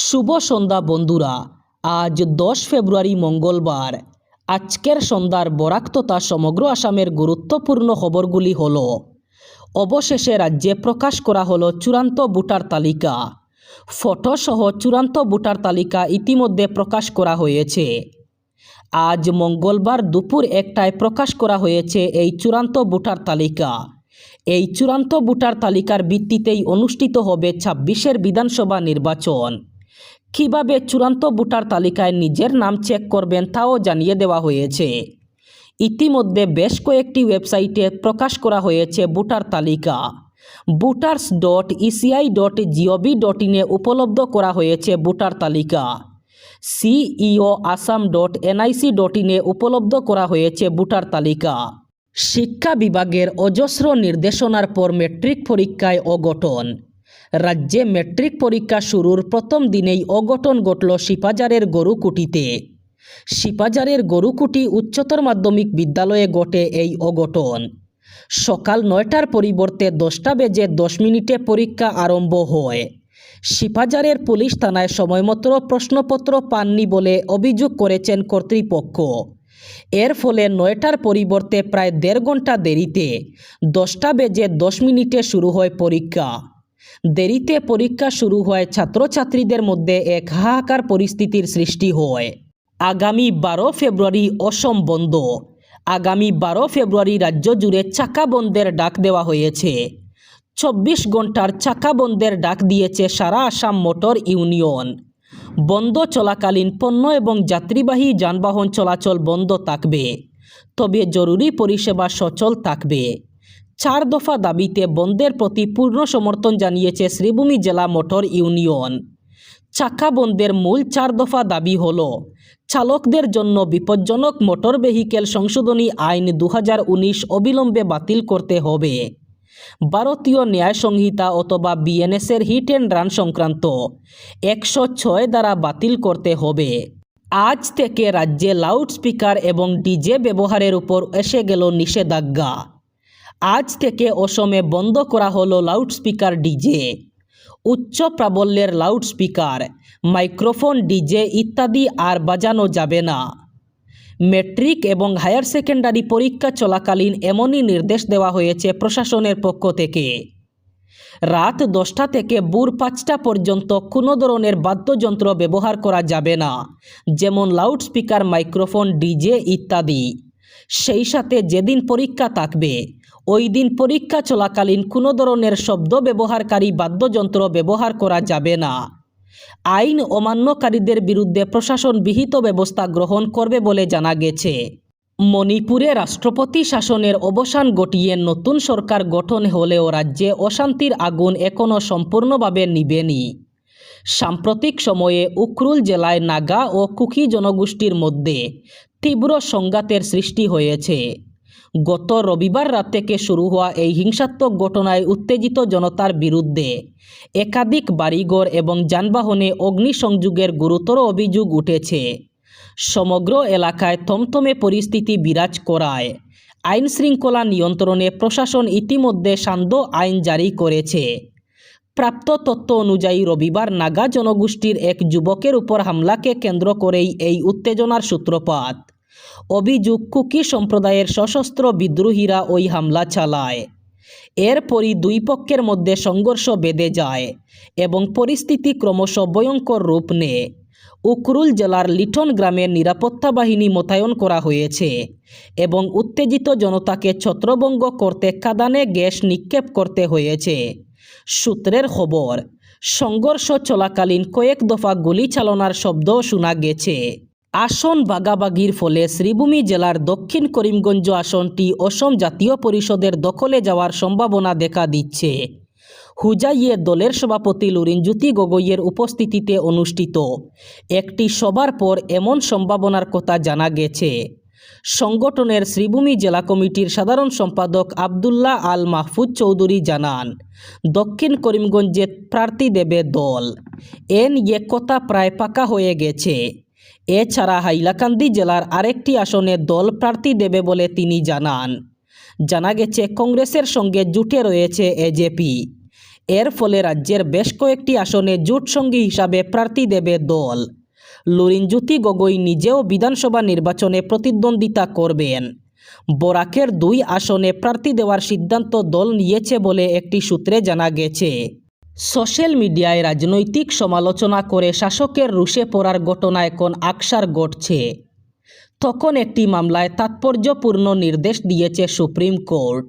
শুভ সন্ধ্যা বন্ধুরা। আজ 10 ফেব্রুয়ারি মঙ্গলবার। আজকের সন্ধ্যার বরাক তথা সমগ্র আসামের গুরুত্বপূর্ণ খবরগুলি হলো: অবশেষে রাজ্যে প্রকাশ করা হলো চূড়ান্ত ভোটার তালিকা। ফটোসহ চূড়ান্ত ভোটার তালিকা ইতিমধ্যে প্রকাশ করা হয়েছে। আজ মঙ্গলবার দুপুর 1টায় প্রকাশ করা হয়েছে এই চূড়ান্ত ভোটার তালিকা। এই চূড়ান্ত ভোটার তালিকার ভিত্তিতেই অনুষ্ঠিত হবে 26এর বিধানসভা নির্বাচন। কিভাবে চূড়ান্ত ভোটার তালিকায় নিজের নাম চেক করবেন তাও জানিয়ে দেওয়া হয়েছে। ইতিমধ্যে বেশ কয়েকটি ওয়েবসাইটে প্রকাশ করা হয়েছে ভোটার তালিকা। voters.eci.gov.in উপলব্ধ করা হয়েছে ভোটার তালিকা। ceo.assam.nic.in উপলব্ধ করা হয়েছে ভোটার তালিকা। শিক্ষা বিভাগের অজস্র নির্দেশনার পর মেট্রিক পরীক্ষায় অঘটন। রাজ্যে মেট্রিক পরীক্ষা শুরুর প্রথম দিনেই অঘটন ঘটল শিপাজারের গরুকুটিতে। শিপাজারের গরুকুটি উচ্চতর মাধ্যমিক বিদ্যালয়ে ঘটে এই অঘটন। সকাল 9টার পরিবর্তে 10টা বেজে 10 মিনিটে পরীক্ষা আরম্ভ হয়। শিপাজারের পুলিশ থানায় সময়মতো প্রশ্নপত্র পাননি বলে অভিযোগ করেছেন কর্তৃপক্ষ। এর ফলে 9টার পরিবর্তে প্রায় 1.5 ঘন্টা দেরিতে 10টা বেজে 10 মিনিটে শুরু হয় পরীক্ষা। দেরিতে পরীক্ষা শুরু হয় ছাত্রছাত্রীদের মধ্যে এক হাহাকার পরিস্থিতির সৃষ্টি হয়। আগামী 12 ফেব্রুয়ারি অসম বন্ধ। আগামী 12 ফেব্রুয়ারি রাজ্য জুড়ে চাকা বন্ধের ডাক দেওয়া হয়েছে। 24 ঘন্টার চাকা বন্ধের ডাক দিয়েছে সারা আসাম মোটর ইউনিয়ন। বন্ধ চলাকালীন পণ্য এবং যাত্রীবাহী যানবাহন চলাচল বন্ধ থাকবে, তবে জরুরি পরিষেবা সচল থাকবে। 4 দফা দাবিতে বন্ধের প্রতি পূর্ণ সমর্থন জানিয়েছে শ্রীভূমি জেলা মোটর ইউনিয়ন। চাকা বন্ধের মূল 4 দফা দাবি হল: চালকদের জন্য বিপজ্জনক মোটর ভেহিকেল সংশোধনী আইন 2019 অবিলম্বে বাতিল করতে হবে। ভারতীয় ন্যায় সংহিতা অথবা বিএনএসের হিট অ্যান্ড রান সংক্রান্ত 106 ধারা বাতিল করতে হবে। আজ থেকে রাজ্যে লাউডস্পিকার এবং ডিজে ব্যবহারের উপর এসে গেল নিষেধাজ্ঞা। আজ থেকে অসমে বন্ধ করা হলো লাউডস্পিকার ডিজে। উচ্চ প্রাবল্যের লাউডস্পিকার, মাইক্রোফোন, ডিজে ইত্যাদি আর বাজানো যাবে না। মেট্রিক এবং হায়ার সেকেন্ডারি পরীক্ষা চলাকালীন এমনই নির্দেশ দেওয়া হয়েছে প্রশাসনের পক্ষ থেকে। রাত 10টা থেকে ভোর 5টা পর্যন্ত কোনো ধরনের বাদ্যযন্ত্র ব্যবহার করা যাবে না, যেমন লাউডস্পিকার, মাইক্রোফোন, ডিজে ইত্যাদি। সেই সাথে যেদিন পরীক্ষা থাকবে ওই দিন পরীক্ষা চলাকালীন কোনো ধরনের শব্দ ব্যবহারকারী বাদ্যযন্ত্র ব্যবহার করা যাবে না। আইন অমান্যকারীদের বিরুদ্ধে প্রশাসন বিহিত ব্যবস্থা গ্রহণ করবে বলে জানা গেছে। মণিপুরে রাষ্ট্রপতি শাসনের অবসান ঘটিয়ে নতুন সরকার গঠন হলেও রাজ্যে অশান্তির আগুন এখনও সম্পূর্ণভাবে নিভেনি। সাম্প্রতিক সময়ে উখরুল জেলায় নাগা ও কুকি জনগোষ্ঠীর মধ্যে তীব্র সংঘাতের সৃষ্টি হয়েছে। গত রবিবার রাত থেকে শুরু হওয়া এই হিংসাত্মক ঘটনায় উত্তেজিত জনতার বিরুদ্ধে একাধিক বাড়িঘর এবং যানবাহনে অগ্নিসংযোগের গুরুতর অভিযোগ উঠেছে। সমগ্র এলাকায় থমথমে পরিস্থিতি বিরাজ করায় আইন শৃঙ্খলা নিয়ন্ত্রণে প্রশাসন ইতিমধ্যে সান্ধ্য আইন জারি করেছে। প্রাপ্ত তথ্য অনুযায়ী রবিবার নাগা জনগোষ্ঠীর এক যুবকের উপর হামলাকে কেন্দ্র করেই এই উত্তেজনার সূত্রপাত। অভিযোগ, কুকি সম্প্রদায়ের সশস্ত্র বিদ্রোহীরা ওই হামলা চালায়। এরপরই দুই পক্ষের মধ্যে সংঘর্ষ বেঁধে যায় এবং পরিস্থিতি ক্রমশ ভয়ঙ্কর রূপ নেয়। উখরুল জেলার লিটন গ্রামে নিরাপত্তা বাহিনী মোতায়েন করা হয়েছে এবং উত্তেজিত জনতাকে ছত্রভঙ্গ করতে কাঁদানে গ্যাস নিক্ষেপ করতে হয়েছে। সূত্রের খবর, সংঘর্ষ চলাকালীন কয়েক দফা গুলি চালনার শব্দও শোনা গেছে। আসন ভাগাভাগির ফলে শ্রীভূমি জেলার দক্ষিণ করিমগঞ্জ আসনটি অসম জাতীয় পরিষদের দখলে যাওয়ার সম্ভাবনা দেখা দিচ্ছে। হুজাইয়ে দলের সভাপতি লুরিনজ্যোতি গগৈয়ের উপস্থিতিতে অনুষ্ঠিত একটি সভার পর এমন সম্ভাবনার কথা জানা গেছে। সংগঠনের শ্রীভূমি জেলা কমিটির সাধারণ সম্পাদক আবদুল্লাহ আল মাহফুজ চৌধুরী জানান, দক্ষিণ করিমগঞ্জে প্রার্থী দেবে দল। এ নিয়ে কথা প্রায় পাকা হয়ে গেছে। এছাড়া হাইলাকান্দি জেলার আরেকটি আসনে দল প্রার্থী দেবে বলে তিনি জানান। জানা গেছে কংগ্রেসের সঙ্গে জুটে রয়েছে এজেপি। এর ফলে রাজ্যের বেশ কয়েকটি আসনে জোটসঙ্গী হিসাবে প্রার্থী দেবে দল। লুরিনজ্যোতি গগৈ নিজেও বিধানসভা নির্বাচনে প্রতিদ্বন্দ্বিতা করবেন। বরাকের 2 আসনে প্রার্থী দেওয়ার সিদ্ধান্ত দল নিয়েছে বলে একটি সূত্রে জানা গেছে। সোশ্যাল মিডিয়ায় রাজনৈতিক সমালোচনা করে শাসকের রুষে পড়ার ঘটনা এখন আকসার ঘটছে। তখন একটি মামলায় তাৎপর্যপূর্ণ নির্দেশ দিয়েছে সুপ্রিম কোর্ট।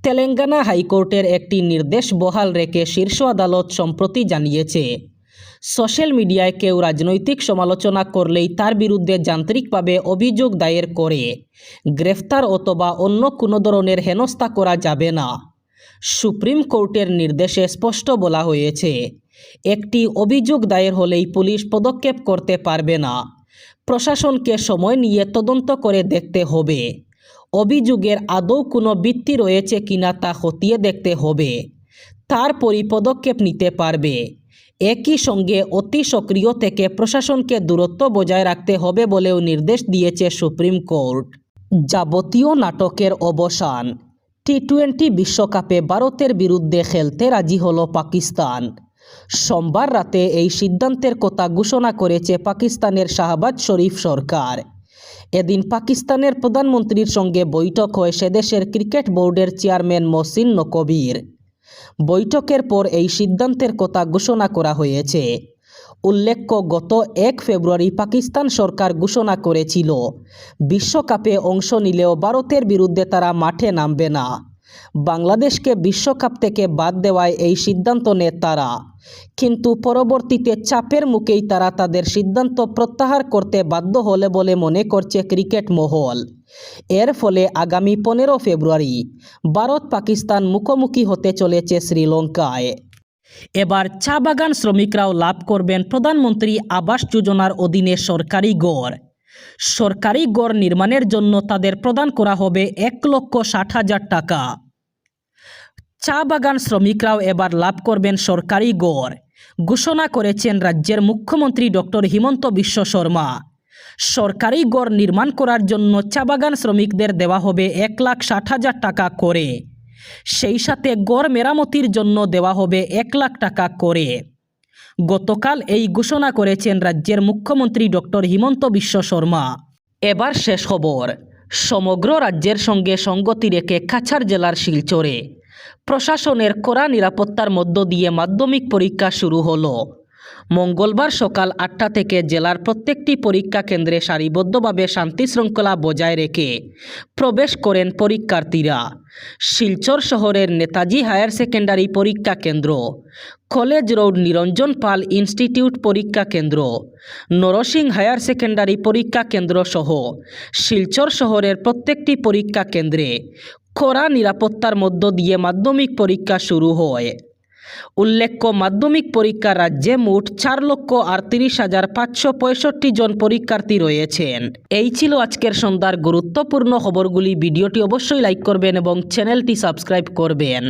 তেলেঙ্গানা হাইকোর্টের একটি নির্দেশ বহাল রেখে শীর্ষ আদালত সম্প্রতি জানিয়েছে, সোশ্যাল মিডিয়ায় কেউ রাজনৈতিক সমালোচনা করলেই তার বিরুদ্ধে যান্ত্রিকভাবে অভিযোগ দায়ের করে গ্রেফতার অথবা অন্য কোনো ধরনের হেনস্থা করা যাবে না। সুপ্রিম কোর্টের নির্দেশে স্পষ্ট বলা হয়েছে, একটি অভিযোগ দায়ের হলেই পুলিশ পদক্ষেপ করতে পারবে না। প্রশাসনকে সময় নিয়ে তদন্ত করে দেখতে হবে। অভিযোগের আদৌ কোনো ভিত্তি রয়েছে কিনা তা খতিয়ে দেখতে হবে, তারপরই পদক্ষেপ নিতে পারবে। একই সঙ্গে অতি সক্রিয় থেকে প্রশাসনকে দূরত্ব বজায় রাখতে হবে বলেও নির্দেশ দিয়েছে সুপ্রিম কোর্ট। যাবতীয় নাটকের অবসান। টি-20 বিশ্বকাপে ভারতের বিরুদ্ধে খেলতে রাজি হল পাকিস্তান। সোমবার রাতে এই সিদ্ধান্তের কথা ঘোষণা করেছে পাকিস্তানের শাহবাজ শরীফ সরকার। এদিন পাকিস্তানের প্রধানমন্ত্রীর সঙ্গে বৈঠক হয় সেদেশের ক্রিকেট বোর্ডের চেয়ারম্যান মহসিন নকবীর। বৈঠকের পর এই সিদ্ধান্তের কথা ঘোষণা করা হয়েছে। উল্লেখ্য, গত 1 ফেব্রুয়ারি পাকিস্তান সরকার ঘোষণা করেছিল, বিশ্বকাপে অংশ নিলেও ভারতের বিরুদ্ধে তারা মাঠে নামবে না। বাংলাদেশকে বিশ্বকাপ থেকে বাদ দেওয়ায় এই সিদ্ধান্ত নেয় তারা, কিন্তু পরবর্তীতে চাপের মুখেই তারা তাদের সিদ্ধান্ত প্রত্যাহার করতে বাধ্য হলে বলে মনে করছে ক্রিকেট মহল। এর ফলে আগামী 15 ফেব্রুয়ারি ভারত পাকিস্তান মুখোমুখি হতে চলেছে শ্রীলঙ্কায়। এবার চা বাগান শ্রমিকরাও লাভ করবেন প্রধানমন্ত্রী আবাস যোজনার অধীনে সরকারি ঘর। সরকারি ঘর নির্মাণের জন্য তাদের প্রদান করা হবে 1,60,000 টাকা। চা বাগান শ্রমিকরাও এবার লাভ করবেন সরকারি ঘর, ঘোষণা করেছেন রাজ্যের মুখ্যমন্ত্রী ডক্টর হিমন্ত বিশ্ব শর্মা। সরকারি ঘর নির্মাণ করার জন্য চা বাগান শ্রমিকদের দেওয়া হবে 1,60,000 টাকা করে। সেই সাথে ঘর মেরামতির জন্য দেওয়া হবে 1 লাখ টাকা করে। গতকাল এই ঘোষণা করেছেন রাজ্যের মুখ্যমন্ত্রী ডক্টর হিমন্ত বিশ্ব শর্মা। এবার শেষ খবর। সমগ্র রাজ্যের সঙ্গে সঙ্গতি রেখে কাছাড় জেলার শিলচরে প্রশাসনের কড়া নিরাপত্তার মধ্য দিয়ে মাধ্যমিক পরীক্ষা শুরু হলো। মঙ্গলবার সকাল 8টা থেকে জেলার প্রত্যেকটি পরীক্ষা কেন্দ্রে সারিবদ্ধভাবে শান্তি শৃঙ্খলা বজায় রেখে প্রবেশ করেন পরীক্ষার্থীরা। শিলচর শহরের নেতাজি হায়ার সেকেন্ডারি পরীক্ষা কেন্দ্র, কলেজ রোড নিরঞ্জন পাল ইনস্টিটিউট পরীক্ষা কেন্দ্র, নরসিং হায়ার সেকেন্ডারি পরীক্ষা কেন্দ্র সহ শিলচর শহরের প্রত্যেকটি পরীক্ষা কেন্দ্রে কড়া নিরাপত্তার মধ্য দিয়ে মাধ্যমিক পরীক্ষা শুরু হয়। উল্লেখ্য, মাধ্যমিক পরীক্ষা রাজ্যে মোট 4,38,565 জন পরীক্ষার্থী রয়েছেন। এই ছিল আজকের সন্ধ্যার গুরুত্বপূর্ণ খবরগুলি। ভিডিওটি অবশ্যই লাইক করবেন এবং চ্যানেলটি সাবস্ক্রাইব করবেন।